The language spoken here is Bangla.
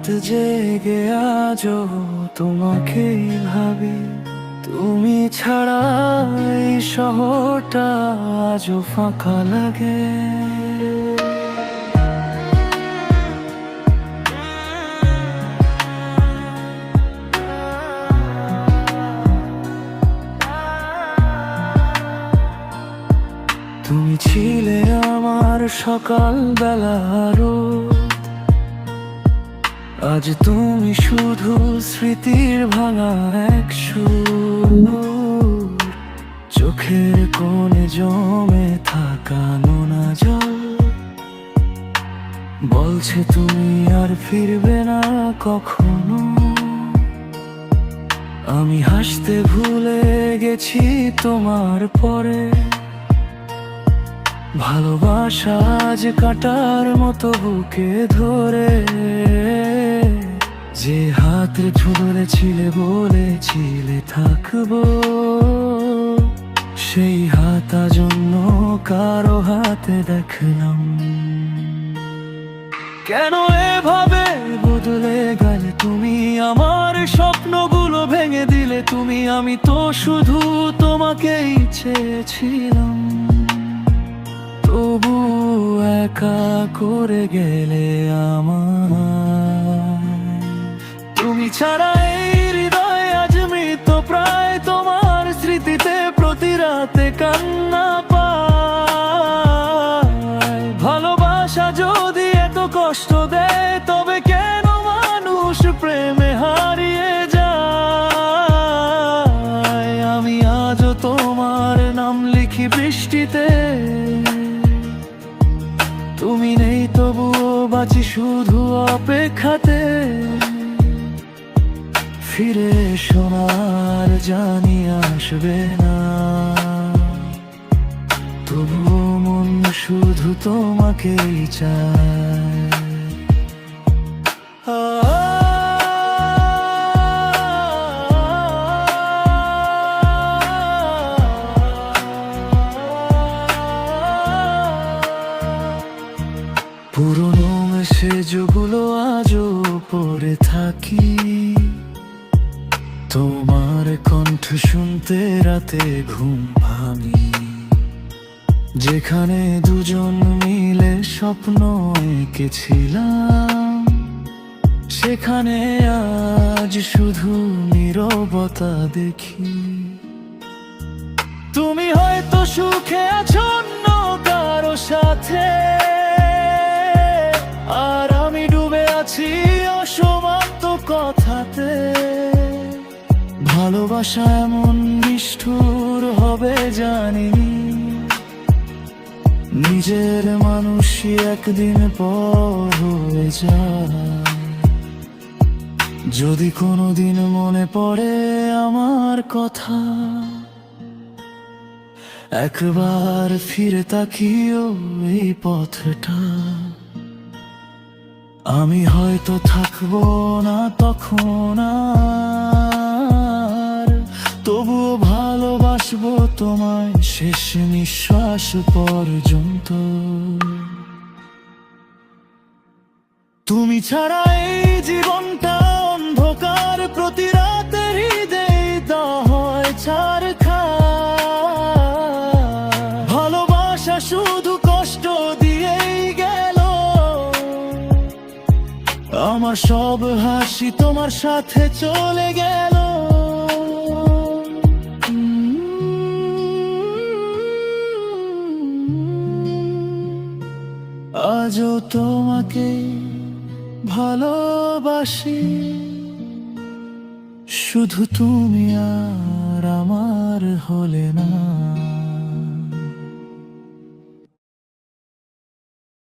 রাত জেগে আজও তোমাকেই ভাবি। তুমি ছাড়া এই শহরটা আজও ফাঁকা লাগে। তুমি ছিলে আমার সকাল বেলারও, আজ তুমি শুধু স্মৃতির ভাঙা এক সুর। চোখের কোণে জমে থাকা নোনা জল বলছে তুমি আর ফিরবে না কখনো। আমি হাসতে ভুলে গেছি তোমার পরে। ভালোবাসা আজ কাটার মতো বুকে ধরে, যে হাত ধরেছিলে বলেছিলে থাকবো, সেই হাত আজ অন্য কারো হাতে দেখলাম। কেন এভাবে বদলে গেলে তুমি, আমার স্বপ্নগুলো ভেঙে দিলে তুমি। আমি তো শুধু তোমাকেই চেয়েছিলাম, তবু একা করে গেলে আমার। তুমি ছাড়া এই হৃদয় আজ মৃত প্রায়, তোমার স্মৃতিতে প্রতি রাতে কান্না পায়। ভালোবাসা যদি এত কষ্ট দেয়, তবে কেন মানুষ প্রেমে হারিয়ে যায়। আমি আজও তোমার নাম লিখি বৃষ্টিতে, তুমি নেই তবুও বাঁচি শুধু অপেক্ষাতে। ফিরে শোনার জানি আসবে না, তবুও মন শুধু তোমাকেই চায়। পুরনো মেসেজগুলো আজও পড়ে থাকি, তোমার কণ্ঠ শুনতে রাতে ঘুম ভাঙি। যেখানে দুজন মিলে স্বপ্ন এঁকেছিলাম, সেখানে আজ শুধু নীরবতা দেখি। তুমি হয়তো সুখে আছো অন্য কারো সাথে, আর আমি ডুবে আছি অসমাপ্ত কথাতে। ভালোবাসা এমন নিষ্ঠুর হবে জানিনি, নিজের মানুষই একদিন পর হয়ে যায়। যদি কোনোদিন মনে পড়ে আমার কথা, একবার ফিরে তাকিও এই পথটা। আমি হয়তো থাকবো না তখন আর, তবুও ভালোবাসবো তোমায় শেষ নিঃশ্বাস পর্যন্ত। তুমি ছাড়া এই জীবনটা অন্ধকার, প্রতি রাতে হৃদয় হয় ছারখার। ভালোবাসা শুধু কষ্ট দিয়েই গেল, আমার সব হাসি তোমার সাথে চলে গেল। আজও তোমাকে ভালোবাসি, শুধু তুমি আর আমার হলে না।